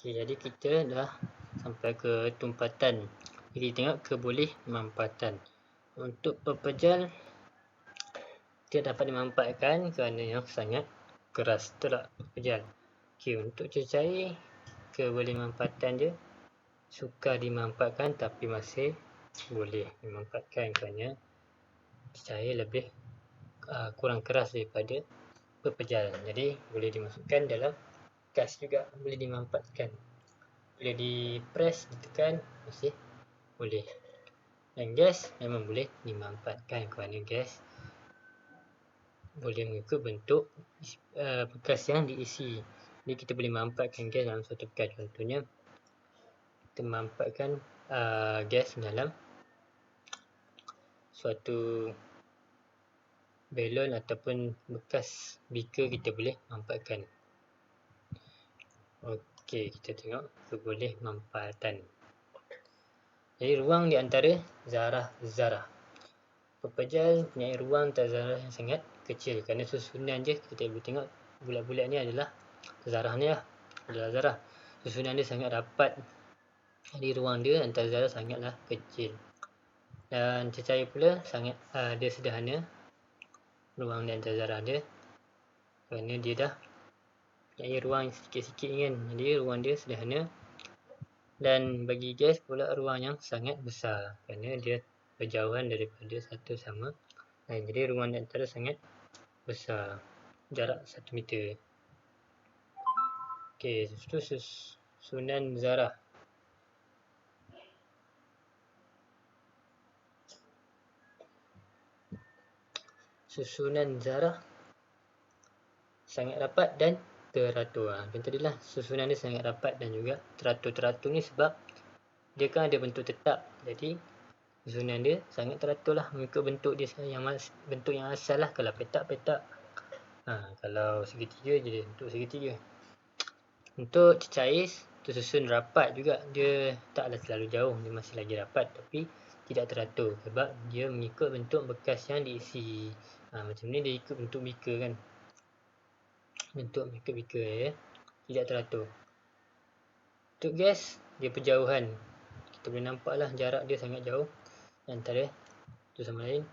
Okey, jadi kita dah sampai ke tumpatan. Jadi tengok keboleh mampatan. Untuk pepejal dia dapat dimanfaatkan kerana yang sangat keras. Betul tak pepejal? Okey, untuk cecair keboleh mampatan dia sukar dimanfaatkan tapi masih boleh dimanfaatkan kerana cecair lebih kurang keras daripada pepejal. Jadi boleh dimasukkan dalam gas juga, boleh dimanfaatkan. Boleh dipress, ditekan, masih boleh. Dan gas memang boleh dimanfaatkan kerana gas boleh mengikut bentuk bekas yang diisi. Jadi kita boleh manfaatkan gas dalam satu bekas. Contohnya kita manfaatkan gas dalam suatu balon ataupun bekas beaker, kita boleh manfaatkan. Okey, kita tengok keboleh manfaatan. Jadi ruang di antara zarah-zarah. Pepejal punya ruang antara zarah yang sangat kecil kerana susunan dia kita boleh tengok bulat-bulat ni adalah zarah ni lah, adalah zarah. Susunan dia sangat rapat. Jadi ruang dia antara zarah sangatlah kecil. Dan cecair pula sangat dia sederhana ruang di antara zarah dia kerana dia dah punya ruang sikit-sikit kan. Jadi ruang dia sederhana. Dan bagi gas pula ruang yang sangat besar kerana dia berjauhan daripada satu sama lain. Jadi ruang di antara sangat besar, jarak 1 meter. Okey, itu susunan zarah. Susunan zarah sangat rapat dan teratur. Macam tadilah, susunan dia sangat rapat dan juga teratur. Teratur ni sebab dia kan ada bentuk tetap. Jadi susunan dia sangat teratur lah mengikut bentuk dia bentuk yang asal lah. Kalau petak, kalau segitiga jadi bentuk segitiga. Untuk cecair tersusun rapat juga. Dia taklah terlalu jauh, dia masih lagi rapat tapi tidak teratur sebab dia mengikut bentuk bekas yang diisi. Macam ni dia ikut bentuk beaker kan. Bentuk beaker ya. Tidak teratur. Untuk gas, dia berjauhan. Kita boleh nampak lah jarak dia sangat jauh antara satu sama lain.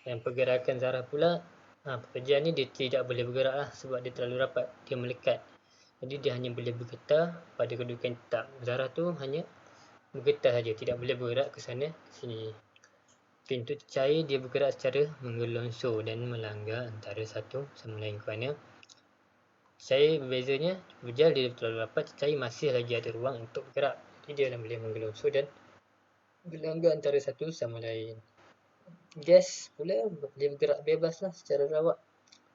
Dan pergerakan zarah pula, pepejal ni dia tidak boleh bergerak lah sebab dia terlalu rapat, dia melekat. Jadi dia hanya boleh bergetar pada kedudukan tetap. Zarah tu hanya bergetar saja, tidak boleh bergerak ke sana ke sini. Untuk cecair dia bergerak secara menggelongsor dan melanggar antara satu sama lain kerana cecair berbezanya, pepejal dia terlalu rapat, cecair masih lagi ada ruang untuk bergerak. Jadi dia boleh menggelongsor dan melanggar antara satu sama lain. Gas pula boleh bergerak bebas lah secara rawak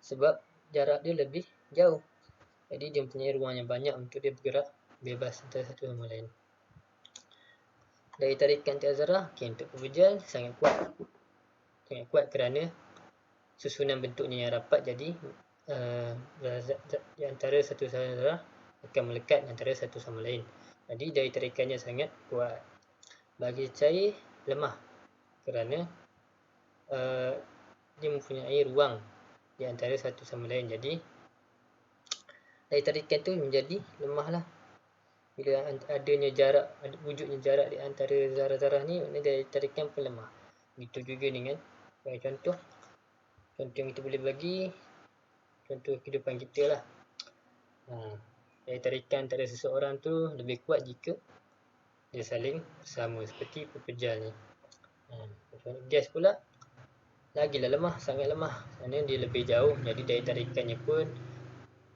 sebab jarak dia lebih jauh. Jadi dia mempunyai ruang yang banyak untuk dia bergerak bebas antara satu sama lain. Daya tarikan antara zarah, untuk pepejal sangat kuat kerana susunan bentuknya yang rapat. Jadi di antara satu sama zarah akan melekat antara satu sama lain. Jadi daya tarikannya sangat kuat. Bagi cecair lemah kerana dia mempunyai ruang di antara satu sama lain. Jadi daya tarikan tu menjadi lemah lah. Bila adanya jarak, wujudnya jarak di antara zarah-zarah ni, maknanya daya tarikan pun lemah. Begitu juga dengan contoh yang kita boleh bagi contoh kehidupan kita lah. Daya tarikan antara seseorang tu lebih kuat jika dia saling bersama seperti pepejal ni. Gas pula lagilah lemah, sangat lemah kerana dia lebih jauh, jadi daya tarikannya pun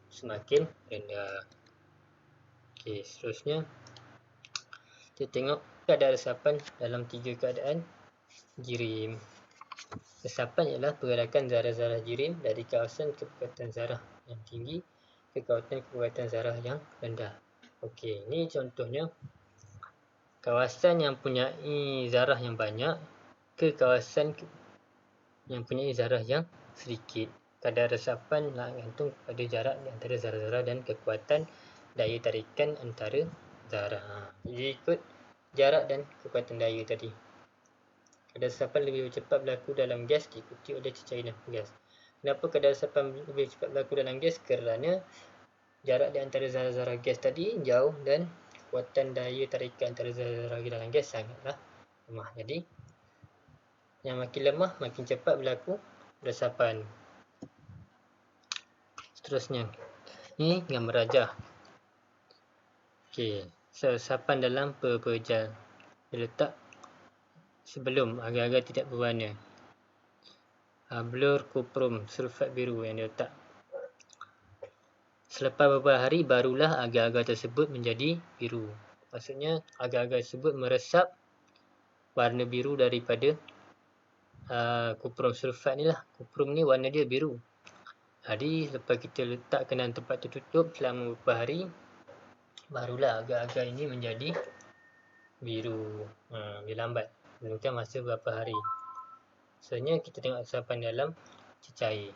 semakin rendah. Okey, seterusnya kita tengok keadaan resapan dalam 3 keadaan jirim. Resapan ialah pergerakan zarah-zarah jirim dari kawasan kepekatan zarah yang tinggi ke kawasan kepekatan zarah yang rendah. Okey, ini contohnya kawasan yang mempunyai zarah yang banyak ke kawasan yang mempunyai zarah yang sedikit. Kadar resapan bergantung pada jarak di antara zarah-zarah dan kekuatan daya tarikan antara zarah. Jadi ikut jarak dan kekuatan daya tadi. Kadar resapan lebih cepat berlaku dalam gas diikuti oleh cecair dan gas. Kenapa kadar resapan lebih cepat berlaku dalam gas? Kerana jarak di antara zarah-zarah gas tadi jauh dan kekuatan daya tarikan antara zarah-zarah dalam gas sangatlah lemah. Jadi yang makin lemah makin cepat berlaku resapan. Seterusnya, ini gambar rajah. Okey, resapan dalam pepejal diletak sebelum agar-agar tidak berwarna. Blur kuprum sulfat biru yang diletak. Selepas beberapa hari barulah agar-agar tersebut menjadi biru. Maksudnya agar-agar tersebut meresap warna biru daripada kuprum sulfat ni lah. Kuprum ni warna dia biru. Jadi lepas kita letakkan dalam tempat tertutup selama beberapa hari, barulah agar-agar ini menjadi biru. Dia lambat, memerlukan masa beberapa hari. Sebenarnya kita tengok resapan dalam cecair.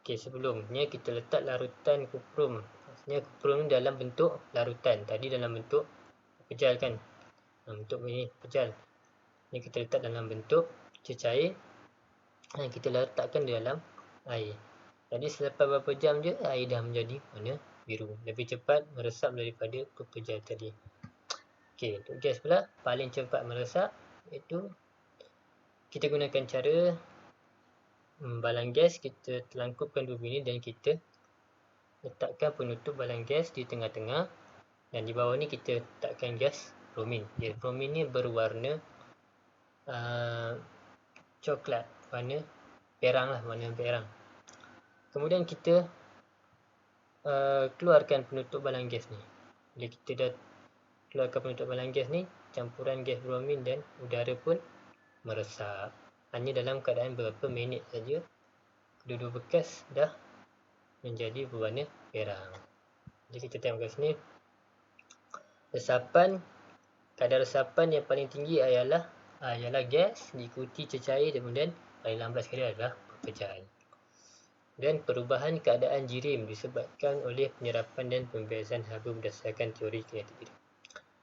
Okey, sebelumnya kita letak larutan kuprum. Maksudnya kuprum ni dalam bentuk larutan. Tadi dalam bentuk pejal kan. Bentuk ni pejal. Ni kita letak dalam bentuk cecair dan kita letakkan di dalam air. Jadi selepas beberapa jam je air dah menjadi warna biru. Lebih cepat meresap daripada pepejal tadi. Okey, untuk gas pula paling cepat meresap iaitu kita gunakan cara balang gas. Kita telangkupkan dua bini dan kita letakkan penutup balang gas di tengah-tengah dan di bawah ni kita letakkan gas bromin. Gas bromin ni berwarna coklat, warna perang lah, warna perang. Kemudian kita keluarkan penutup balang gas ni. Bila kita dah keluarkan penutup balang gas ni, campuran gas bromin dan udara pun meresap. Hanya dalam keadaan beberapa minit saja kedua-dua bekas dah menjadi berwarna perang. Jadi kita tengok kat sini, resapan, kadar resapan yang paling tinggi ialah gas, diikuti cecair, kemudian paling lambat sekali adalah pepejal. Dan perubahan keadaan jirim disebabkan oleh penyerapan dan pembiasan haba berdasarkan teori kinetik jirim.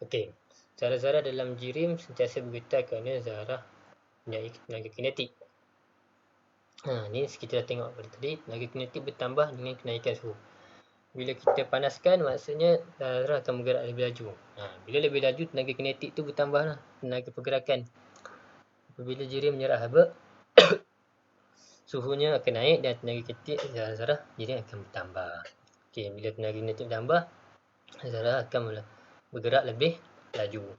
Okey, zarah-zarah dalam jirim sentiasa bergetar kerana zarah mempunyai tenaga kinetik. Ni kita dah tengok pada tadi, tenaga kinetik bertambah dengan kenaikan suhu. Bila kita panaskan, maksudnya zarah akan bergerak lebih laju. Bila lebih laju, tenaga kinetik tu bertambahlah, tenaga pergerakan. Apabila jirim menyerap haba, suhunya akan naik dan tenaga kinetik zarah jirim akan bertambah. Okey, bila tenaga kinetik bertambah, zarah akan bergerak lebih laju.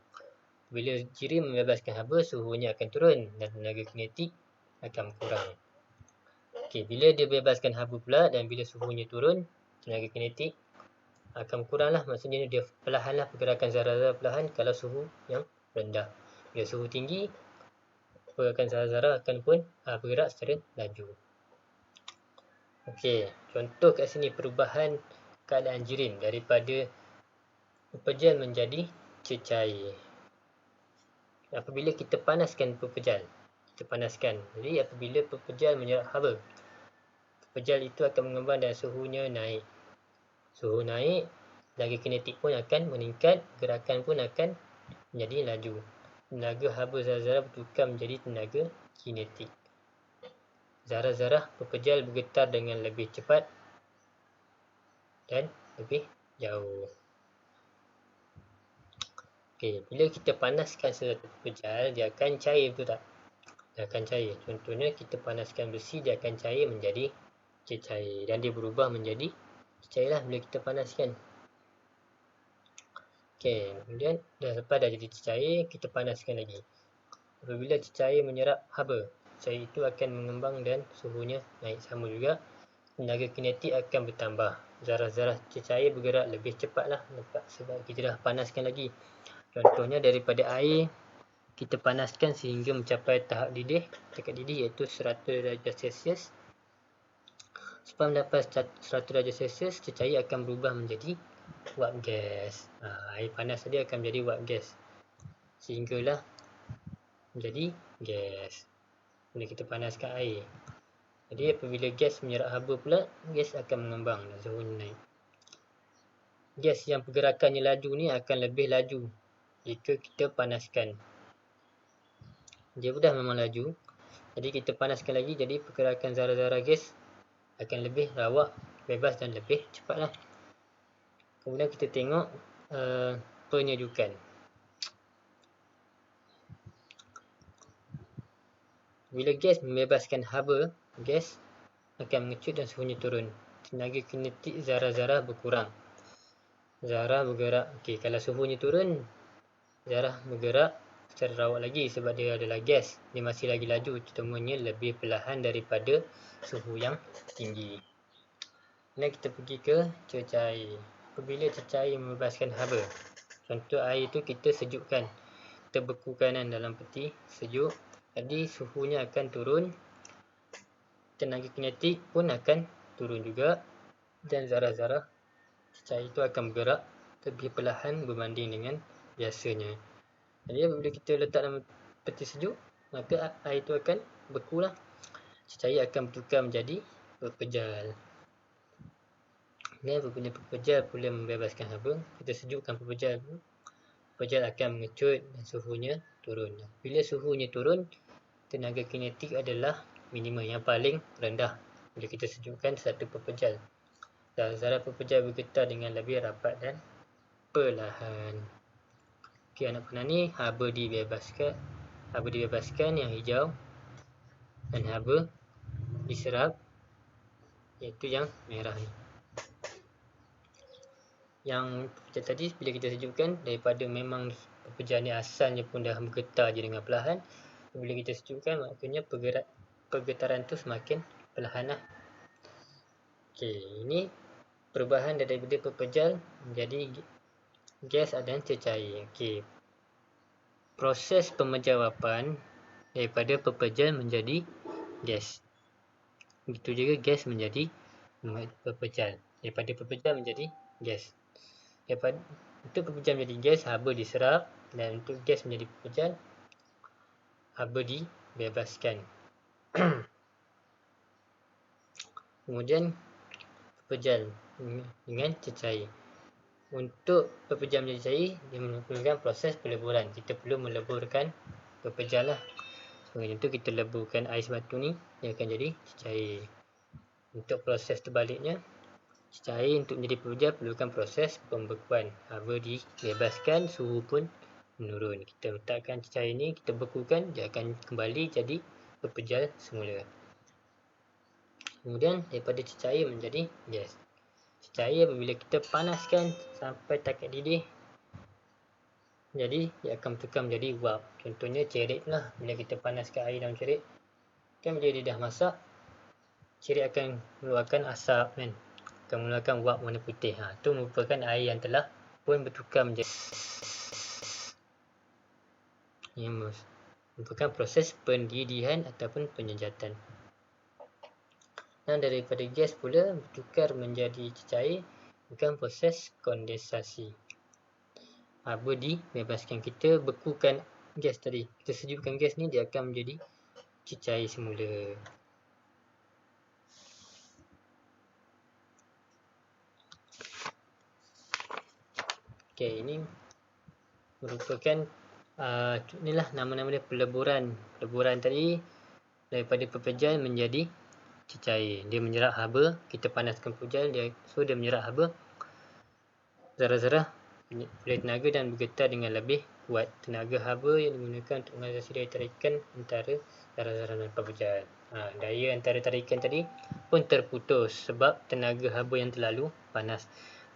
Bila jirim membebaskan haba, suhunya akan turun dan tenaga kinetik akan berkurang. Okey, bila dia bebaskan haba pula dan bila suhunya turun, tenaga kinetik akan berkurang lah. Maksudnya dia perlahanlah pergerakan zarah-zarah perlahan kalau suhu yang rendah. Bila suhu tinggi, pergerakan zarah-zarah akan pun bergerak secara laju. Okey, contoh kat sini perubahan keadaan jirim daripada pepejal menjadi cecair. Apabila kita panaskan pepejal, kita panaskan. Jadi apabila pepejal menyerap haba, pepejal itu akan mengembang dan suhunya naik. Suhu naik, tenaga kinetik pun akan meningkat, gerakan pun akan menjadi laju. Tenaga haba zarah-zarah bertukar menjadi tenaga kinetik. Zarah-zarah pepejal bergetar dengan lebih cepat dan lebih jauh. Okey, bila kita panaskan sesuatu pepejal, dia akan cair, betul tak? Dia akan cair. Contohnya kita panaskan besi, dia akan cair menjadi cecair dan dia berubah menjadi cecair lah bila kita panaskan. Okey, kemudian lepas dah jadi cecair, kita panaskan lagi. Apabila cecair menyerap haba, cecair itu akan mengembang dan suhunya naik. Sama juga, tenaga kinetik akan bertambah. Zarah-zarah cecair bergerak lebih cepat lah sebab kita dah panaskan lagi. Contohnya daripada air, kita panaskan sehingga mencapai tahap didih, tingkat didih iaitu 100 darjah Celsius. Sebab mendapat 100 darjah Celsius, cecair akan berubah menjadi uap gas. Air panas tadi akan menjadi uap gas sehinggalah menjadi gas bila kita panaskan air. Jadi apabila gas menyerap haba pula, gas akan mengembang dan suhunya naik. Gas yang pergerakannya laju ni akan lebih laju jika kita panaskan. Dia dah memang laju, jadi kita panaskan lagi, jadi pergerakan zarah-zarah gas akan lebih rawak, bebas dan lebih cepatlah. Kemudian kita tengok penyejukan. Bila gas membebaskan haba, gas akan mengecut dan suhunya turun. Tenaga kinetik zarah-zarah berkurang. Zarah bergerak. Okey, kalau suhunya turun, zarah bergerak secara rawat lagi sebab dia adalah gas. Dia masih lagi laju, temuannya lebih perlahan daripada suhu yang tinggi. Kemudian kita pergi ke cecair air. Apabila cecair membebaskan haba, contoh air itu kita sejukkan, kita bekukan dalam peti sejuk, jadi suhunya akan turun, tenaga kinetik pun akan turun juga, dan zarah-zarah cecair itu akan bergerak lebih perlahan berbanding dengan biasanya. Jadi apabila kita letak dalam peti sejuk, maka air itu akan bekulah, cecair akan bertukar menjadi pepejal. Dan apabila pepejal pula membebaskan haba, kita sejukkan pepejal, pepejal akan mengecut dan suhunya turun. Bila suhunya turun, tenaga kinetik adalah minimum, yang paling rendah bila kita sejukkan satu pepejal. Zarah pepejal bergetar dengan lebih rapat dan perlahan. Okey, anak panah ni haba dibebaskan yang hijau, dan haba diserap iaitu yang merah ni. Yang pepejal tadi bila kita sejukkan, daripada memang pepejal ni asalnya pun dah bergetar je dengan perlahan, bila kita sejukkan maknanya pergetaran tu semakin perlahan lah. Okey, ini perubahan daripada pepejal menjadi gas dan cecair. Okey, proses pemejawapan daripada pepejal menjadi gas. Begitu juga gas menjadi pepejal. Daripada pepejal menjadi gas. Untuk pepejal menjadi gas, haba diserap, dan untuk gas menjadi pepejal, haba dibebaskan. Kemudian pepejal dengan cecair. Untuk pepejal menjadi cair, dia memerlukan proses peleburan. Kita perlu meleburkan pepejal lah. Sebagai contoh, kita leburkan ais batu ni, dia akan jadi cecair. Untuk proses terbaliknya, cecair untuk menjadi pepejal perlukan proses pembekuan. Haba dibebaskan, suhu pun menurun. Kita letakkan cecair ni, kita bekukan, dia akan kembali jadi pepejal semula. Kemudian daripada cecair menjadi gas. Cecair apabila kita panaskan sampai takat didih, jadi dia akan bertukar menjadi wap. Contohnya cerit lah. Bila kita panaskan air dalam cerit, kan bila dia dah masak, cerit akan mengeluarkan asap kan, akan mengeluarkan wap warna putih. Itu merupakan air yang telah pun bertukar menjadi, yang merupakan proses pendidihan ataupun penyejatan. Dan daripada gas pula bertukar menjadi cecair bukan proses kondensasi. Haba dibebaskan, kita bekukan gas tadi, kita sejukkan gas ni, dia akan menjadi cecair semula. Okey, ini merupakan inilah nama-nama dia, peleburan. Peleburan tadi daripada pepejal menjadi cecair. Dia menyerap haba, kita panaskan pepejal, dia menyerap haba, zarah-zarah boleh tenaga dan bergetar dengan lebih kuat. Tenaga haba yang digunakan untuk mengatasi daya tarikan antara zarah-zarah dan pepejal. Daya antara tarikan tadi pun terputus sebab tenaga haba yang terlalu panas.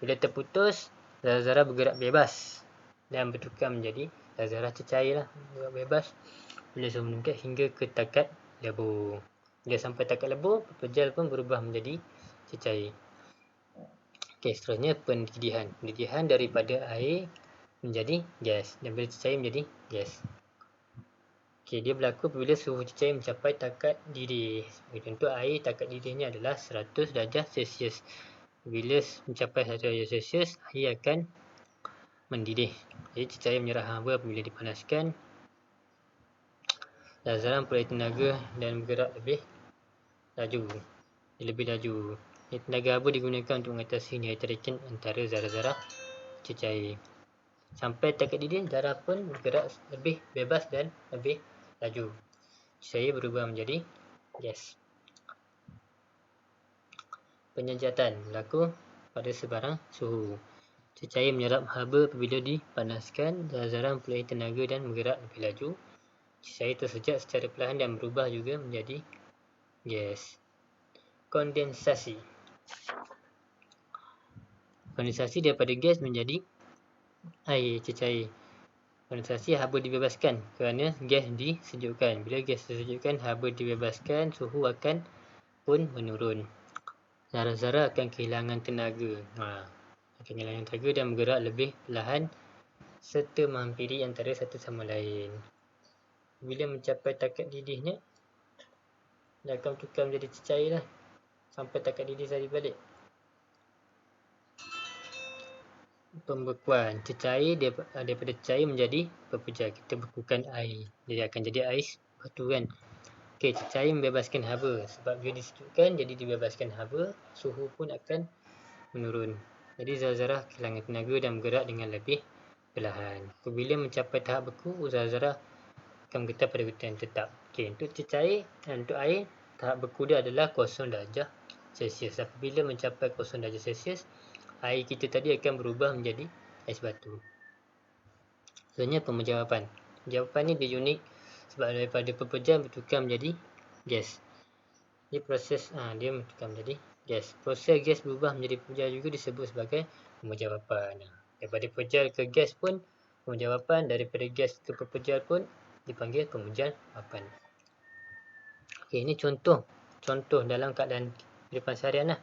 Bila terputus, zarah-zarah bergerak bebas dan bertukar menjadi zarah-zarah cecair lah, bergerak bebas bila suhu meningkat hingga ke takat lebur. Bila sampai takat lebur, pepejal pun berubah menjadi cecair. Okey, seterusnya pendidihan. Pendidihan daripada air menjadi gas, dan bila cecair menjadi gas. Okey, dia berlaku apabila suhu cecair mencapai takat didih. Contoh air, takat didihnya adalah 100 darjah Celsius. Bila mencapai 100 darjah Celsius, air akan mendidih. Jadi cecair menyerap haba apabila dipanaskan. Zarah memperoleh tenaga dan bergerak lebih laju. Tenaga haba digunakan untuk mengatasi daya tarikan antara zarah-zarah cecair. Sampai takat didih, zarah pun bergerak lebih bebas dan lebih laju. Cecair berubah menjadi gas. Penyejatan berlaku pada sebarang suhu. Cecair menyerap haba apabila dipanaskan. Zat-zat mempunyai tenaga dan bergerak lebih laju. Cecair tersejat secara perlahan dan berubah juga menjadi gas. Kondensasi. Kondensasi daripada gas menjadi air cecair. Kondensasi, haba dibebaskan kerana gas disejukkan. Bila gas disejukkan, haba dibebaskan, suhu akan pun menurun. Zarah-zarah akan kehilangan tenaga. Akan kehilangan tenaga dan bergerak lebih perlahan serta menghampiri antara satu sama lain. Bila mencapai takat didihnya, dia akan tukar menjadi cecair lah. Sampai takat didih tadi balik. Pembekuan. Cecair daripada cair menjadi pepejal. Kita bekukan air. Jadi akan jadi ais batu kan. Okey, cecair membebaskan haba. Sebab bila disejukkan, jadi dibebaskan haba. Suhu pun akan menurun. Jadi zarah-zarah kehilangan tenaga dan bergerak dengan lebih perlahan. Apabila mencapai tahap beku, zarah-zarah akan bergetar pada getaran tetap. Okey, untuk cecair dan untuk air, tahap beku dia adalah 0 darjah Celsius. Apabila mencapai 0 darjah Celsius, air kita tadi akan berubah menjadi ais batu. Sebenarnya pemenjawatan. Jawapan ni dia unik sebab daripada pepejal bertukar menjadi gas. Dia proses dia bertukar menjadi gas. Proses gas berubah menjadi pepejal juga disebut sebagai pemenjawatan. Daripada pepejal ke gas pun pemenjawatan, daripada gas ke pepejal pun dipanggil pemenjawatan. Okey, ini contoh dalam keadaan kehidupan seharian lah.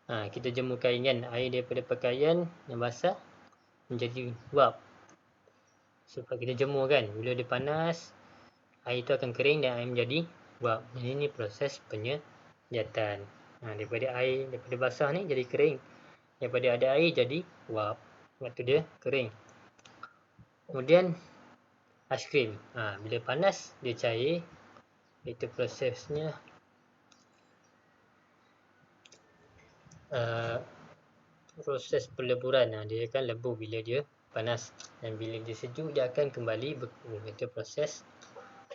Kita jemur kain kan, air daripada pakaian yang basah menjadi wap. Sebab kita jemur kan, bila dia panas, air tu akan kering dan air menjadi wap. Ini proses penyedatan. Daripada basah ni jadi kering. Daripada ada air jadi wap. Waktu dia kering. Kemudian aiskrim. Bila panas dia cair. Itu prosesnya proses peleburan. Dia akan lebur bila dia panas, dan bila dia sejuk dia akan kembali beku. Itu proses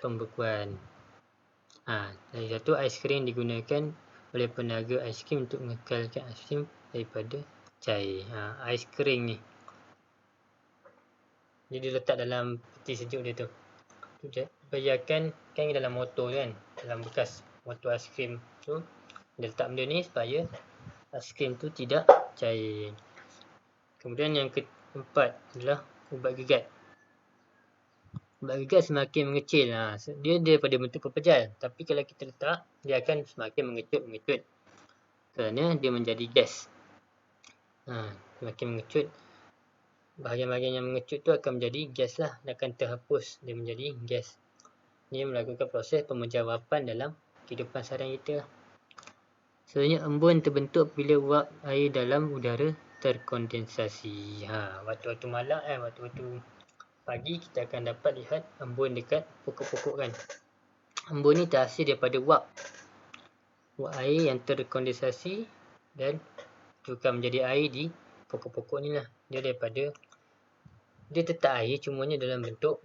pembekuan. Dari satu aiskrim digunakan oleh peniaga aiskrim untuk mengekalkan aiskrim daripada cair. Aiskrim ni dia letak dalam peti sejuk dia tu. Bayangkan kan dalam motor kan, dalam bekas motor aiskrim tu dia letak benda ni supaya aiskrim tu tidak cair. Kemudian yang keempat adalah ubat gegat. Ubat gegat semakin mengecil. Dia daripada bentuk pepejal, tapi kalau kita letak, dia akan semakin mengecut kerana dia menjadi gas. Semakin mengecut, bahagian-bahagian yang mengecut tu akan menjadi gas lah, dan akan terhapus, dia menjadi gas. Dia melakukan proses pemenjawatan dalam kehidupan seharian kita. Sebenarnya embun terbentuk bila uap air dalam udara terkondensasi. Waktu-waktu malam waktu-waktu pagi kita akan dapat lihat embun dekat pokok-pokok kan. Embun ni terhasil daripada uap air yang terkondensasi dan tukar menjadi air di pokok-pokok ni lah. Dia tetap air, cumanya dalam bentuk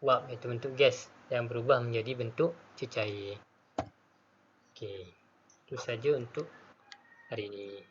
uap, iaitu bentuk gas yang berubah menjadi bentuk cecair. Okey, itu saja untuk hari ini.